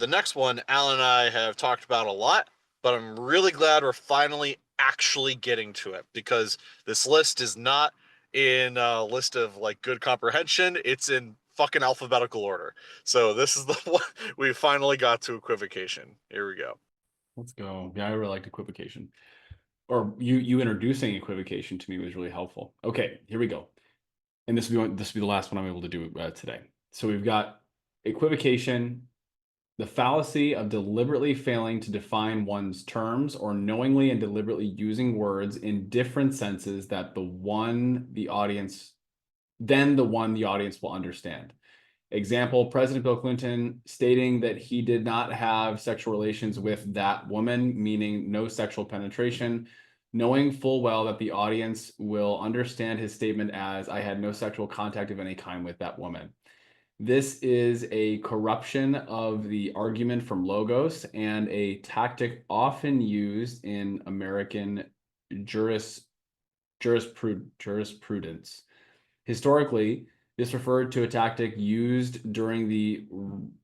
the next one, Alan and I have talked about a lot, but I'm really glad we're finally actually getting to it because this list is not in a list of like good comprehension. It's in fucking alphabetical order. So this is the one we finally got to equivocation. Here we go. Let's go. Yeah, I really liked equivocation. Or you introducing equivocation to me was really helpful. Okay, here we go. And this will be the last one I'm able to do today. So we've got equivocation, the fallacy of deliberately failing to define one's terms or knowingly and deliberately using words in different senses that the one the audience will understand. Example, President Bill Clinton stating that he did not have sexual relations with that woman, meaning no sexual penetration, knowing full well that the audience will understand his statement as I had no sexual contact of any kind with that woman. This is a corruption of the argument from logos and a tactic often used in American jurisprudence. Historically, this referred to a tactic used during the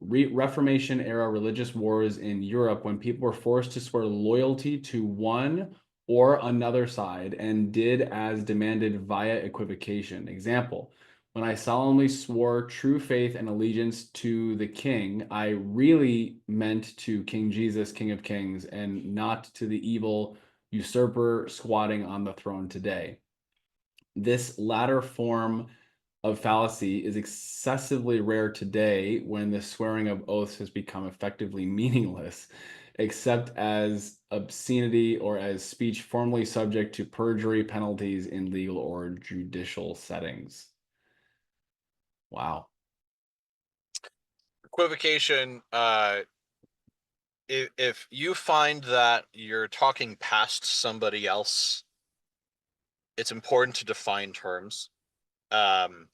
Reformation era religious wars in Europe when people were forced to swear loyalty to one or another side and did as demanded via equivocation. Example, when I solemnly swore true faith and allegiance to the king, I really meant to King Jesus, King of Kings, and not to the evil usurper squatting on the throne today. This latter form of fallacy is excessively rare today when the swearing of oaths has become effectively meaningless, except as obscenity or as speech formally subject to perjury penalties in legal or judicial settings. Wow. Equivocation, if you find that you're talking past somebody else, it's important to define terms. Um,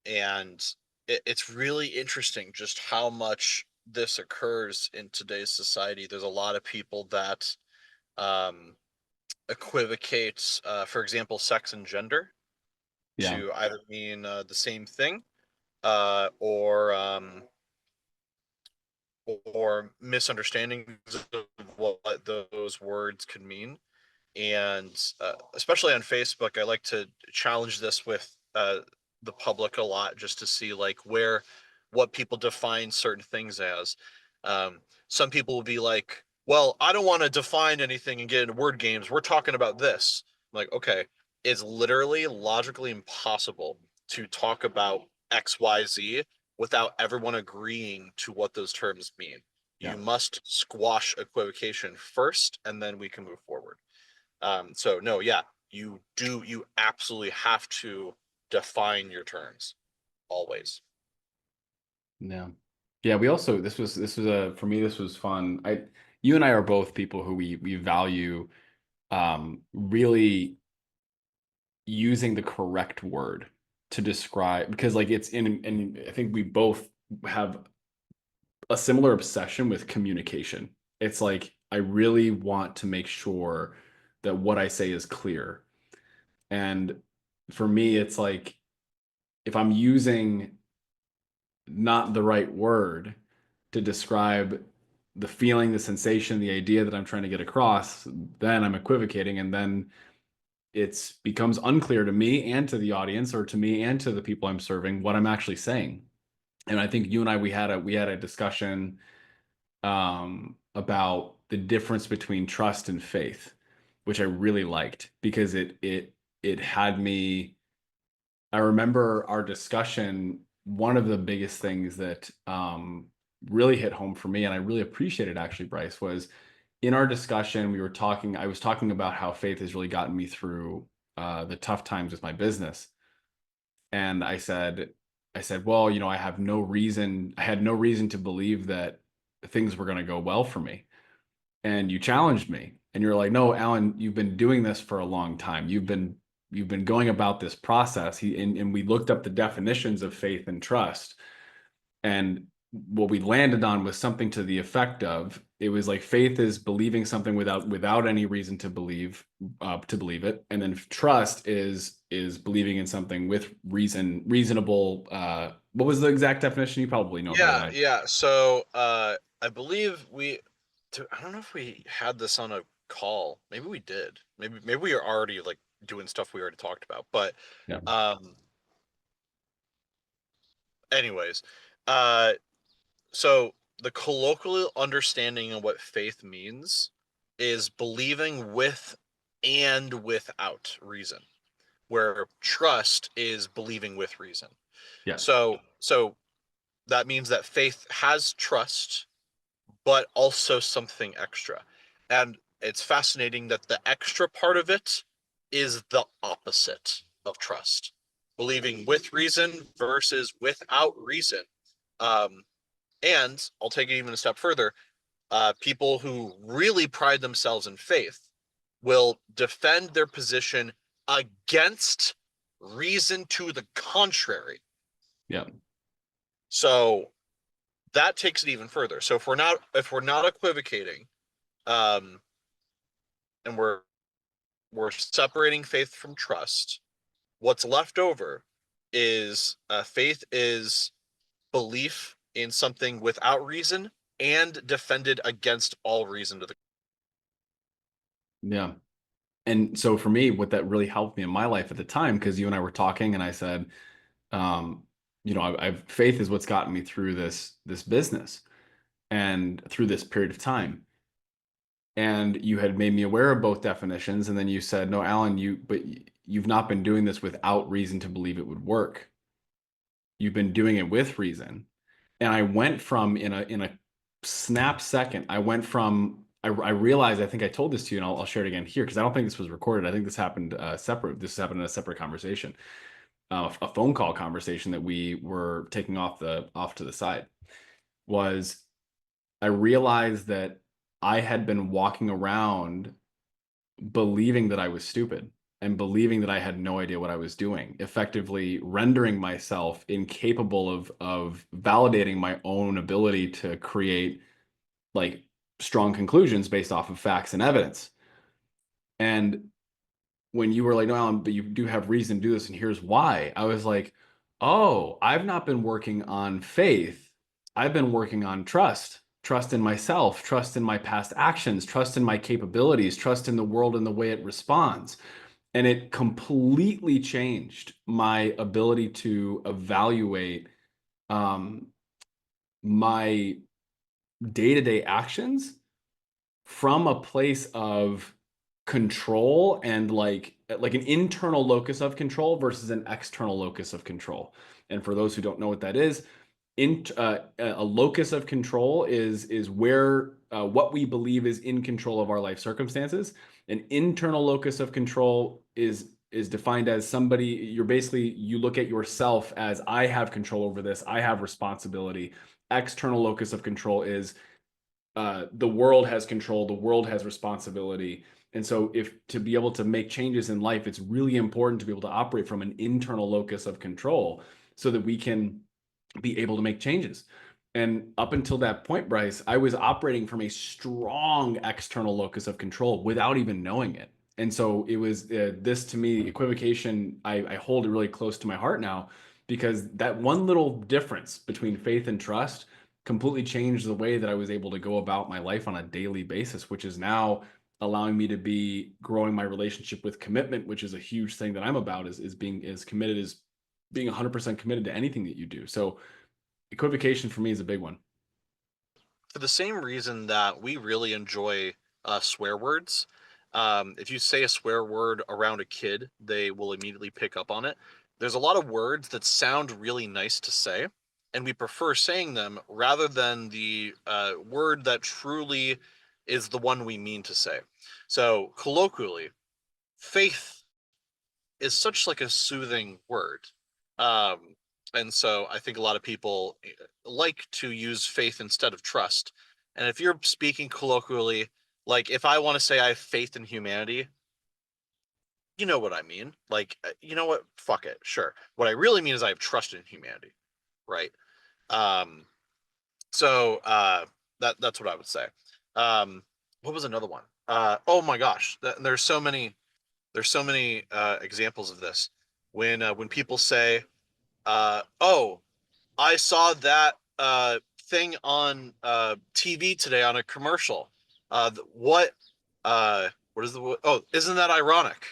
and it's really interesting just how much this occurs in today's society. There's a lot of people that um, equivocate, for example, sex and gender Yeah. to either mean the same thing uh, or um, or misunderstandings of what those words could mean. And especially on Facebook, I like to challenge this with the public a lot just to see like what people define certain things as. Some people will be like, "Well, I don't want to define anything and get into word games. We're talking about this." I'm like, okay, it's literally logically impossible to talk about X, Y, Z without everyone agreeing to what those terms mean. Yeah. You must squash equivocation first, and then we can move forward. So no, yeah, you absolutely have to define your terms always. Yeah. Yeah, we also this was a for me this was fun. I You and I are both people who we value really using the correct word to describe, because like it's in, and I think we both have a similar obsession with communication. It's like I really want to make sure that what I say is clear. And for me, it's like if I'm using not the right word to describe the feeling, the sensation, the idea that I'm trying to get across, then I'm equivocating, and then it becomes unclear to me and to the audience, or to me and to the people I'm serving, what I'm actually saying. And I think you and I we had a discussion about the difference between trust and faith, which I really liked because it had me. I remember our discussion. One of the biggest things that really hit home for me, and I really appreciated actually, Bryce, was in our discussion we were talking. I was talking about how faith has really gotten me through the tough times with my business, and I said, well, I had no reason to believe that things were going to go well for me. And you challenged me, and you're like, no, Alan, you've been doing this for a long time. You've been going about this process. And we looked up the definitions of faith and trust, and what we landed on was something to the effect of, it was like faith is believing something without any reason to believe it, and then trust is believing in something with reasonable. What was the exact definition? You probably know it better than Yeah, I. yeah. So I believe I don't know if we had this on a call. Maybe we did. Maybe we are already like doing stuff we already talked about. But Yeah. um anyways, uh so the colloquial understanding of what faith means is believing with and without reason, where trust is believing with reason. Yes. So that means that faith has trust, but also something extra. And it's fascinating that the extra part of it is the opposite of trust. Believing with reason versus without reason. Um, and I'll take it even a step further. People who really pride themselves in faith will defend their position against reason to the contrary. Yeah. So that takes it even further. So if we're not equivocating, um, and we're separating faith from trust, what's left over is faith is belief in something without reason and defended against all reason to the. Yeah. And so for me, what that really helped me in my life at the time, because you and I were talking, and I said, um, I've faith is what's gotten me through this business and through this period of time. And you had made me aware of both definitions, and then you said, "No, Alan, you've not been doing this without reason to believe it would work. You've been doing it with reason." And I went from in a snap second, I went from I realized, I think I told this to you, and I'll share it again here because I don't think this was recorded. I think this happened separate. This happened in a separate conversation, a phone call conversation that we were taking off to the side. Was I realized that I had been walking around believing that I was stupid and believing that I had no idea what I was doing, effectively rendering myself incapable of validating my own ability to create like strong conclusions based off of facts and evidence. And when you were like, "No, Alan, but you do have reason to do this, and here's why," I was like, "Oh, I've not been working on faith. I've been working on trust." Trust in myself, trust in my past actions, trust in my capabilities, trust in the world and the way it responds. And it completely changed my ability to evaluate um, my day-to-day actions from a place of control and like an internal locus of control versus an external locus of control. And for those who don't know what that is, a locus of control is where what we believe is in control of our life circumstances. An internal locus of control is defined as somebody, you look at yourself as, I have control over this, I have responsibility. External locus of control is the world has control, the world has responsibility. And so if to be able to make changes in life, it's really important to be able to operate from an internal locus of control so that we can be able to make changes. And up until that point, Bryce, I was operating from a strong external locus of control without even knowing it. And so it was this, to me, equivocation, I hold it really close to my heart now, because that one little difference between faith and trust completely changed the way that I was able to go about my life on a daily basis, which is now allowing me to be growing my relationship with commitment, which is a huge thing that I'm about, is being as committed as being 100% committed to anything that you do. So equivocation for me is a big one. For the same reason that we really enjoy swear words. If you say a swear word around a kid, they will immediately pick up on it. There's a lot of words that sound really nice to say, and we prefer saying them rather than the word that truly is the one we mean to say. So, colloquially, faith is such like a soothing word. Um, and so I think a lot of people like to use faith instead of trust. And if you're speaking colloquially, like if I want to say I have faith in humanity, you know what I mean? Like, you know what? Fuck it. Sure. What I really mean is I have trust in humanity, right? Um, so that's what I would say. Um, what was another one? Oh my gosh, there's so many examples of this. when people say, "Oh, I saw that thing on TV today on a commercial. What is the oh, isn't that ironic?"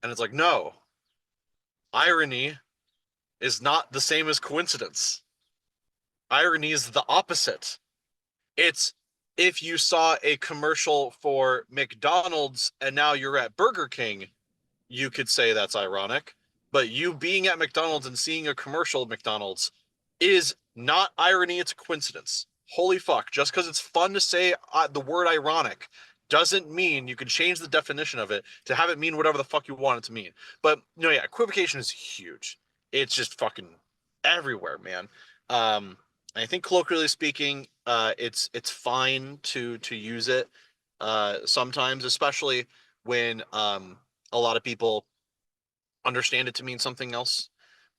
And it's like, no, irony is not the same as coincidence. Irony is the opposite. It's if you saw a commercial for McDonald's and now you're at Burger King, you could say that's ironic. But you being at McDonald's and seeing a commercial at McDonald's is not irony, it's a coincidence. Holy fuck. Just because it's fun to say the word ironic doesn't mean you can change the definition of it to have it mean whatever the fuck you want it to mean. But no, yeah, equivocation is huge. It's just fucking everywhere, man. I think colloquially speaking, it's fine to use it sometimes, especially when a lot of people understand it to mean something else.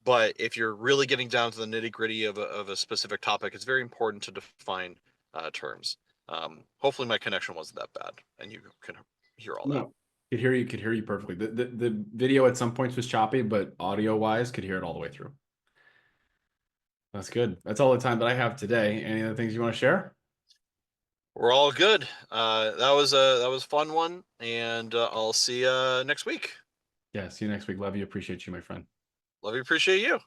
But if you're really getting down to the nitty gritty of a specific topic, it's very important to define terms. Hopefully my connection wasn't that bad and you can hear all that. No, could hear you perfectly. The video at some points was choppy, but audio wise, could hear it all the way through. That's good. That's all the time that I have today. Any other things you want to share? We're all good. That was a fun one, and I'll see you next week. Yeah, see you next week. Love you. Appreciate you, my friend. Love you, appreciate you.